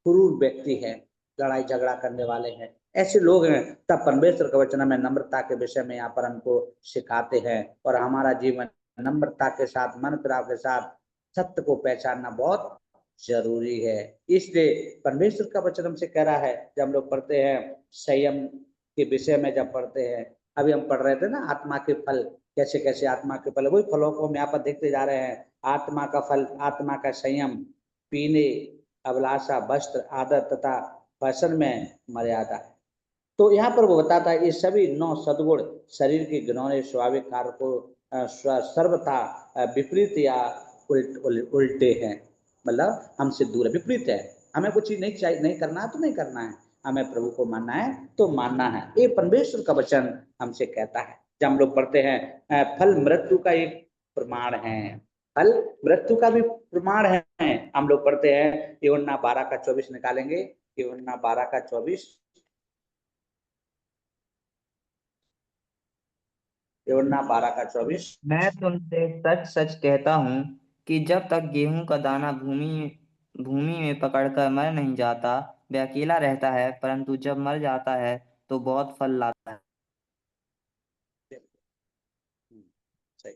क्रूर व्यक्ति है, लड़ाई झगड़ा करने वाले हैं, ऐसे लोग हैं। तब परमेश्वर का वचन हमें नम्रता के विषय में यहाँ पर हमको सिखाते हैं, और हमारा जीवन नम्रता के साथ, मन फिराव के साथ सत्य को पहचानना बहुत जरूरी है। इसलिए परमेश्वर का वचन हमसे कह रहा है, जब हम लोग पढ़ते हैं संयम के विषय में, जब पढ़ते हैं, अभी हम पढ़ रहे थे ना आत्मा के फल, कैसे कैसे आत्मा के फल, वही फलों को हम यहाँ पर देखते जा रहे हैं। आत्मा का फल, आत्मा का संयम, पीने, अभिलाषा, वस्त्र, आदर तथा फैशन में मर्यादा है। तो यहाँ पर वो बताता है ये सभी 9 सद्गुण शरीर के घिनौने स्वाभाविक कार्य को सर्वथा विपरीत या उल्टे हैं, मतलब हमसे दूर है, विपरीत है। हमें कुछ चीज नहीं चाहिए, नहीं करना है तो नहीं करना है, हमें प्रभु को मानना है तो मानना है। ये परमेश्वर का वचन हमसे कहता है। जब हम लोग पढ़ते हैं फल मृत्यु का एक प्रमाण है, फल मृत्यु का भी प्रमाण है। हम लोग पढ़ते हैं यूहन्ना 12:24 निकालेंगे, यूहन्ना 12:24, यूहन्ना 12:24। मैं तुमसे सच सच कहता हूँ कि जब तक गेहूं का दाना भूमि भूमि में पकड़कर मर नहीं जाता, वह अकेला रहता है, परंतु जब मर जाता है तो बहुत फल लाता है। सही।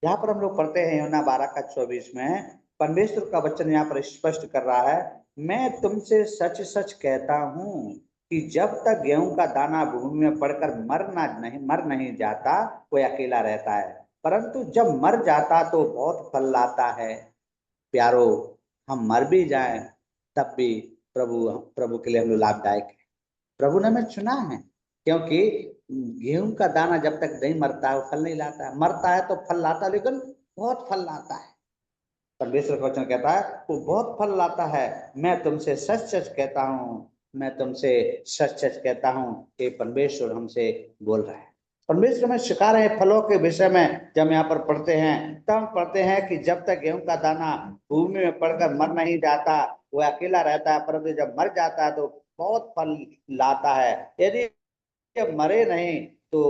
यहाँ पर हम लोग पढ़ते हैं यूहन्ना 12:24 में परमेश्वर का वचन यहाँ पर स्पष्ट कर रहा है, मैं तुमसे सच सच कहता हूँ कि जब तक गेहूं का दाना भूमि में पड़कर मर नहीं जाता, कोई अकेला रहता है, परंतु जब मर जाता तो बहुत फल लाता है। प्यारो, हम मर भी जाएं तब भी प्रभु प्रभु के लिए हम लोग लाभदायक है। प्रभु ने हमें चुना है, क्योंकि गेहूं का दाना जब तक नहीं मरता है वो फल नहीं लाता है, मरता है तो फल लाता है, लेकिन बहुत फल लाता है। परमेश्वर का वचन कहता है वो बहुत फल लाता है। मैं तुमसे सच सच कहता हूँ, मैं तुमसे सच सच कहता हूँ, ये परमेश्वर हमसे बोल रहा है। परमेश्वर हमें सिखा रहे हैं फलों के विषय में। जब यहाँ पर पढ़ते हैं तब हम पढ़ते हैं कि जब तक गेहूं का दाना भूमि में पड़कर मर नहीं जाता, वो अकेला रहता है, परंतु जब मर जाता है तो बहुत फल लाता है। यदि मरे नहीं तो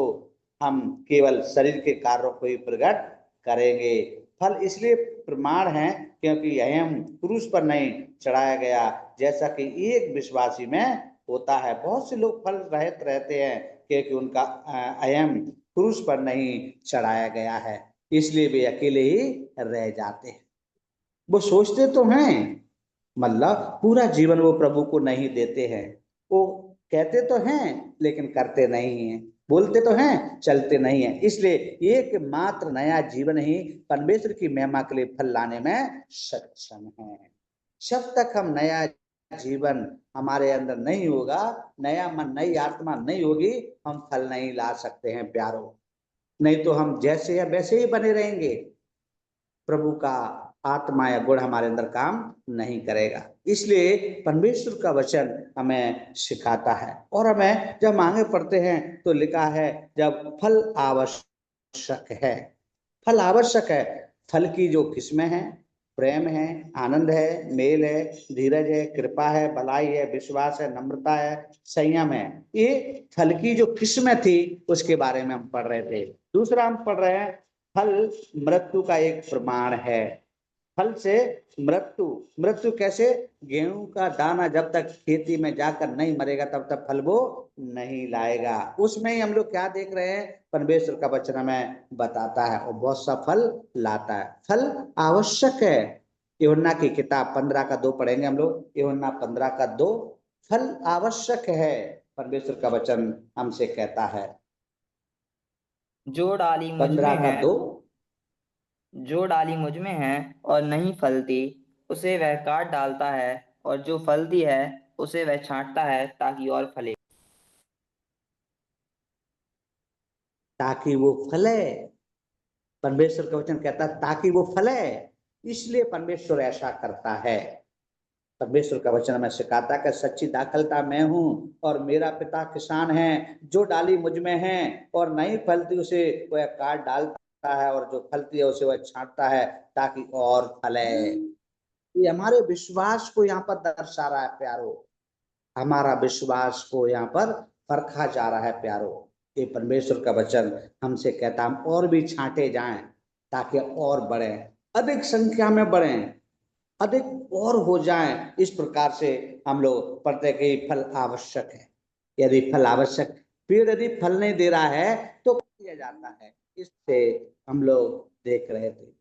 हम केवल शरीर के कार्यों को ही प्रकट करेंगे। फल इसलिए प्रमाण है क्योंकि यह क्रूस पर नहीं चढ़ाया गया, जैसा कि एक विश्वासी में होता है। बहुत से लोग फल रहित रहते हैं क्योंकि उनका अयम क्रूस पर नहीं चढ़ाया गया है, इसलिए वे अकेले ही रह जाते हैं। वो सोचते तो हैं, मतलब पूरा जीवन वो प्रभु को नहीं देते हैं, वो कहते तो हैं लेकिन करते नहीं हैं, बोलते तो हैं चलते नहीं हैं। इसलिए एक मात्र नया जीवन ही परमेश्वर की महिमा के लिए फल लाने में सक्षम है। जब तक हम नया जीवन हमारे अंदर नहीं होगा, नया मन नई आत्मा नहीं होगी, हम फल नहीं ला सकते हैं प्यारो। नहीं तो हम जैसे हैं वैसे ही बने रहेंगे, प्रभु का आत्मा या गुण हमारे अंदर काम नहीं करेगा। इसलिए परमेश्वर का वचन हमें सिखाता है। और हमें जब आगे पढ़ते हैं तो लिखा है जब फल आवश्यक है, फल आवश्यक है। फल की जो किस्में हैं, प्रेम है, आनंद है, मेल है, धीरज है, कृपा है, भलाई है, विश्वास है, नम्रता है, संयम है, ये फल की जो किस्में थी उसके बारे में हम पढ़ रहे थे। दूसरा हम पढ़ रहे हैं फल मृत्यु का एक प्रमाण है। फल से मृत्यु, मृत्यु कैसे? गेहूं का दाना जब तक खेती में जाकर नहीं मरेगा तब तक फल वो नहीं लाएगा। उसमें ही हम लोग क्या देख रहे हैं, परमेश्वर का वचन हमें बताता है और बहुत सा फल लाता है। फल आवश्यक है। यूहन्ना की किताब 15:2 पढ़ेंगे हम लोग, यूहन्ना 15:2। फल आवश्यक है, परमेश्वर का वचन हमसे कहता है। जो डाली मुझ पंद्रह में का है दो जो डाली मुझ में है और नहीं फलती, उसे वह काट डालता है, और जो फलती है उसे वह छांटता है ताकि और फले। ताकि वो फले। परमेश्वर का वचन कहता है ताकि वो फले, इसलिए परमेश्वर ऐसा करता है। परमेश्वर का वचन हमें सिखाता है कि सच्ची दाखलता मैं हूँ और मेरा पिता किसान है। जो डाली मुझ में है और नहीं फलती उसे वह काट डालता है, और जो फलती है उसे वह छांटता है ताकि और फले। ये हमारे विश्वास को यहाँ पर दर्शा रहा है प्यारो, हमारा विश्वास को यहाँ पर परखा जा रहा है प्यारो। ये परमेश्वर का वचन हमसे कहता हम और भी छांटे जाएं ताकि और बढ़े, अधिक संख्या में बढ़े, अधिक और हो जाएं। इस प्रकार से हम लोग पढ़ते कि फल आवश्यक है। यदि फल आवश्यक, पेड़ यदि फल नहीं दे रहा है तो किया जाता है, इससे हम लोग देख रहे थे।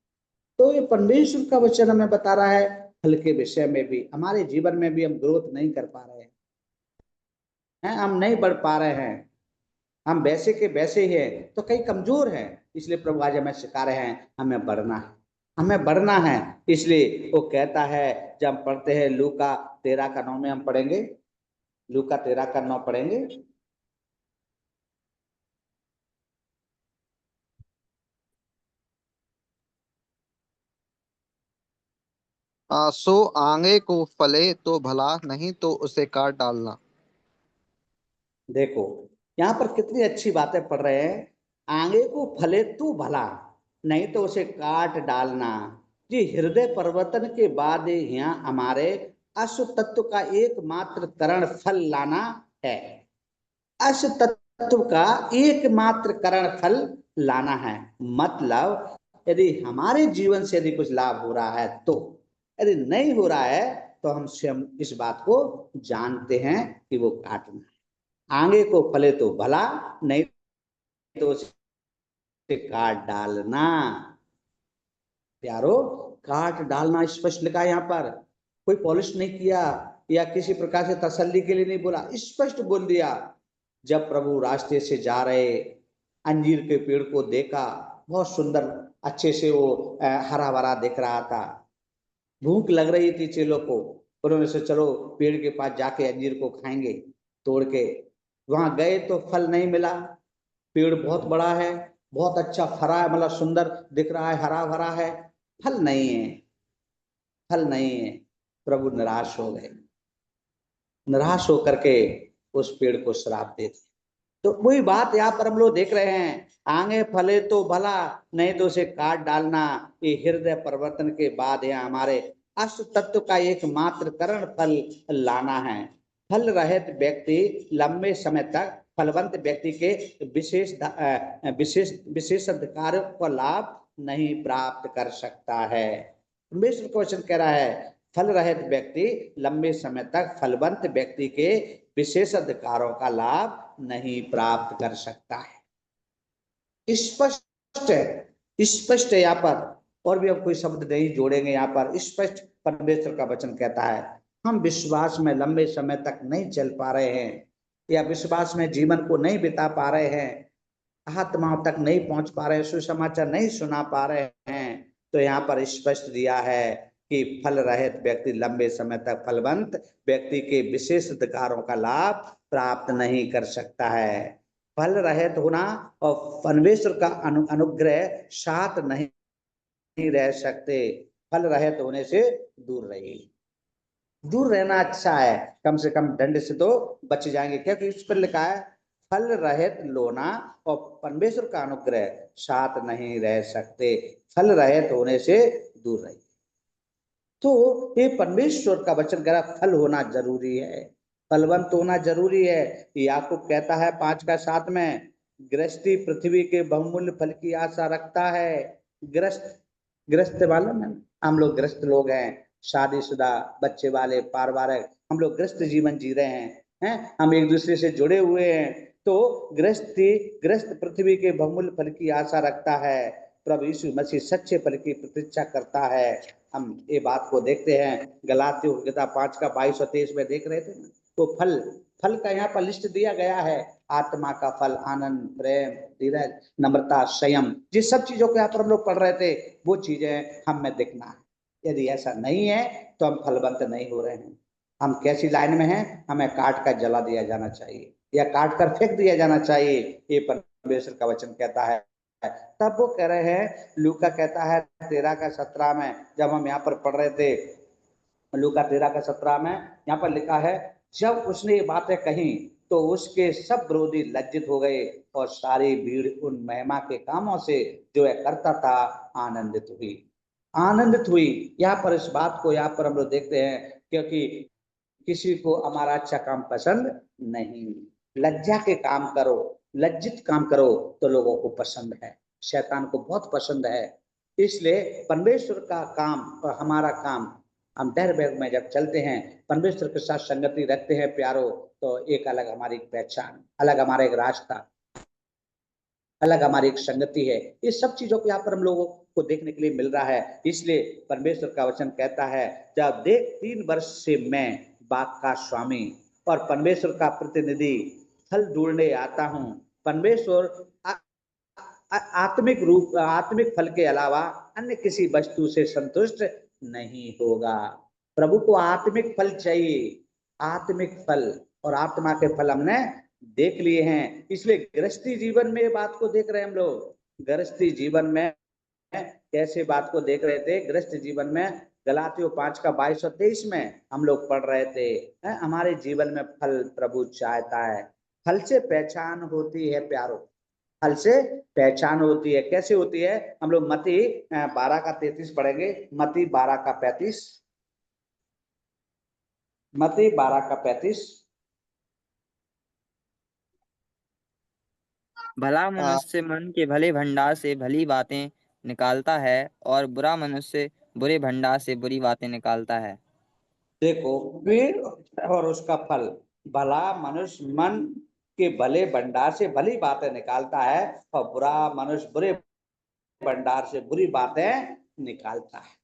तो ये परमेश्वर का वचन हमें बता रहा है फल के विषय में भी, हमारे जीवन में भी हम ग्रोथ नहीं कर पा रहे हैं, हम नहीं बढ़ पा रहे हैं, हम वैसे के वैसे ही हैं, तो कई कमजोर हैं। इसलिए प्रभु आज हमें सिखा रहे हैं हमें बढ़ना है, हमें बढ़ना है। इसलिए वो कहता है, जब हम पढ़ते हैं लूका 13:9 में हम पढ़ेंगे, लूका 13:9 पढ़ेंगे। सो आगे को फले तो भला, नहीं तो उसे काट डालना। देखो यहाँ पर कितनी अच्छी बातें पढ़ रहे हैं। आगे को फले तू भला, नहीं तो उसे काट डालना। जी, हृदय परिवर्तन के बाद यहाँ हमारे अशुद्ध तत्व का एकमात्र करण फल लाना है। अशुद्ध तत्व का एकमात्र करण फल लाना है। मतलब यदि हमारे जीवन से यदि कुछ लाभ हो रहा है तो, यदि नहीं हो रहा है तो हम स्वयं इस बात को जानते हैं कि वो काटना है। आगे को फले तो भला, नहीं तो उसे काट डालना। प्यारो, काट डालना स्पष्ट लिखा है यहाँ पर, कोई पॉलिश नहीं किया या किसी प्रकार से तसल्ली के लिए नहीं बोला, स्पष्ट बोल दिया। जब प्रभु रास्ते से जा रहे अंजीर के पेड़ को देखा, बहुत सुंदर अच्छे से वो हरा भरा दिख रहा था। भूख लग रही थी चेलों को, उन्होंने सोचा चलो पेड़ के पास जाके अंजीर को खाएंगे तोड़ के। वहां गए तो फल नहीं मिला। पेड़ बहुत बड़ा है, बहुत अच्छा फरा है, मतलब सुंदर दिख रहा है, हरा भरा है, फल नहीं है, फल नहीं है। प्रभु निराश हो गए, निराश होकर के उस पेड़ को श्राप दे दिया। तो वही बात यहाँ पर हम लोग देख रहे हैं, आगे फले तो भला, नहीं तो उसे काट डालना। ये हृदय परिवर्तन के बाद यहाँ हमारे अष्ट तत्व का एकमात्र करण फल लाना है। फल रहित व्यक्ति लंबे समय तक फलवंत व्यक्ति के विशेषाधिकारों का लाभ नहीं प्राप्त कर सकता है। परमेश्वर क्वेश्चन कह रहा है, फल रहित व्यक्ति लंबे समय तक फलवंत व्यक्ति के विशेष अधिकारों का लाभ नहीं प्राप्त कर सकता है। स्पष्ट है, स्पष्ट है यहाँ पर, और भी अब कोई शब्द नहीं जोड़ेंगे। यहाँ पर स्पष्ट परमेश्वर का वचन कहता है, हम विश्वास में लंबे समय तक नहीं चल पा रहे हैं, या विश्वास में जीवन को नहीं बिता पा रहे हैं, आत्माओं तक नहीं पहुंच पा रहे, सुसमाचार नहीं सुना पा रहे हैं, तो यहाँ पर स्पष्ट दिया है कि फल रहित व्यक्ति लंबे समय तक फलवंत व्यक्ति के विशेष अधिकारों का लाभ प्राप्त नहीं कर सकता है। फल रहित होना और परमेश्वर का अनुग्रह साथ नहीं रह सकते। फल रहित होने से दूर रहिए, दूर रहना अच्छा है, कम से कम दंड से तो बच जाएंगे, क्योंकि इस पर लिखा है फल रहित लोना और परमेश्वर का अनुग्रह साथ नहीं रह सकते। फल रहित होने से दूर रहिए। तो ये परमेश्वर का वचन कह रहा, फल होना जरूरी है, फलवंत होना जरूरी है। याकूब कहता है 5:7 में, गृहस्थी पृथ्वी के बहुमूल्य फल की आशा रखता है। गृहस्थ, गृहस्थ मालूम है, हम लोग गृहस्थ लोग हैं, शादीशुदा बच्चे वाले पारिवारिक, हम लोग गृहस्थ जीवन जी रहे हैं, हम एक दूसरे से जुड़े हुए हैं। तो गृहस्थ पृथ्वी के बहुमूल्य फल की आशा रखता है। प्रभु यीशु मसीह सच्चे फल की प्रतीक्षा करता है। हम ये बात को देखते हैं, गलातियों की किताब 5:22-23 में देख रहे थे ना, तो फल, फल का यहाँ पर लिस्ट दिया गया है। आत्मा का फल आनंद, प्रेम, धीरज, नम्रता, संयम, जिस सब चीजों को यहाँ पर हम लोग पढ़ रहे थे, वो चीजें हम में दिखना है। यदि ऐसा नहीं है तो हम फलवंत नहीं हो रहे हैं। हम कैसी लाइन में हैं, हमें काट कर जला दिया जाना चाहिए या काट कर फेंक दिया जाना चाहिए, ये परमेश्वर का वचन कहता है। तब वो कह रहे हैं, लूका कहता है 13:17 में, जब हम यहाँ पर पढ़ रहे थे, लूका 13:17 में यहाँ पर लिखा है, जब उसने ये बातें कही तो उसके सब विरोधी लज्जित हो गए और सारी भीड़ उन महिमा के कामों से जो है करता था आनंदित हुई, आनंदित हुई। यहाँ पर इस बात को यहाँ पर हम लोग देखते हैं, क्योंकि किसी को हमारा अच्छा काम पसंद नहीं। लज्जा के काम करो, लज्जित काम करो तो लोगों को पसंद है, शैतान को बहुत पसंद है। इसलिए परमेश्वर का काम और हमारा काम, हम डर बैग में जब चलते हैं, परमेश्वर के साथ संगति रखते हैं प्यारो, तो एक अलग हमारी पहचान, अलग हमारा एक रास्ता, अलग हमारी एक संगति है। ये सब चीजों को यहाँ पर हम लोगों को देखने के लिए मिल रहा है। इसलिए परमेश्वर का वचन कहता है, जब देख 3 वर्ष से मैं बाग का स्वामी और परमेश्वर का प्रतिनिधि फल ढूंढने आता हूँ। परमेश्वर आत्मिक रूप, आत्मिक फल के अलावा अन्य किसी वस्तु से संतुष्ट नहीं होगा। प्रभु को आत्मिक फल चाहिए, आत्मिक फल, और आत्मा के फल हमने देख लिए हैं। इसलिए गृहस्थी जीवन में ये बात को देख रहे हैं हम लोग। गृहस्थी जीवन में कैसे बात को देख रहे थे, गृहस्थ जीवन में गलातियों 5 का 22 और 23 में हम लोग पढ़ रहे थे। हमारे जीवन में फल प्रभु चाहता है। फल से पहचान होती है प्यारो, फल से पहचान होती है। कैसे होती है? हम लोग मत्ती 12 का 33 पढ़ेंगे। मत्ती 12 का 35, मत्ती 12 का 35। भला मनुष्य मन के भले भंडार से भली बातें निकालता है और बुरा मनुष्य बुरे भंडार से बुरी बातें निकालता है। देखो, पेड़ और उसका फल। भला मनुष्य मन के भले भंडार से भली बातें निकालता है और बुरा मनुष्य बुरे भंडार से बुरी बातें निकालता है।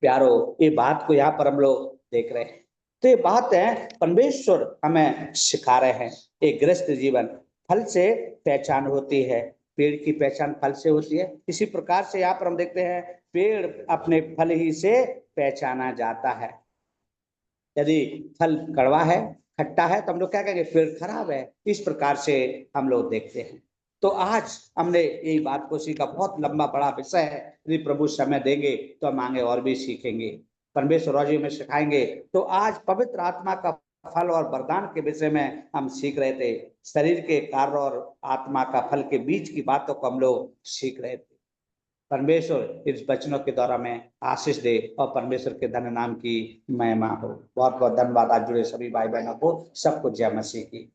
प्यारो, ये बात को यहाँ पर हम लोग देख रहे हैं। तो ये बात है परमेश्वर हमें सिखा रहे हैं। एक गृहस्थ जीवन फल से पहचान होती है। पेड़ की पहचान फल से होती है। इसी प्रकार से यहाँ पर हम देखते हैं पेड़ अपने फल ही से पहचाना जाता है। यदि फल कड़वा है, खट्टा है, तो हम लोग क्या कहेंगे? पेड़ खराब है। इस प्रकार से हम लोग देखते हैं। तो आज हमने यही बात को सीखा। बहुत लंबा बड़ा विषय है। यदि प्रभु समय देंगे तो हम आगे और भी सीखेंगे। परमेश्वर रोजी में सिखाएंगे। तो आज पवित्र आत्मा का फल और वरदान के विषय में हम सीख रहे थे। शरीर के कार्य और आत्मा का फल के बीच की बातों को हम लोग सीख रहे थे। परमेश्वर इस वचनों के द्वारा में आशीष दे और परमेश्वर के धन्य नाम की महिमा हो। बहुत बहुत धन्यवाद। आज जुड़े सभी भाई बहनों को, सबको जय मसीह की।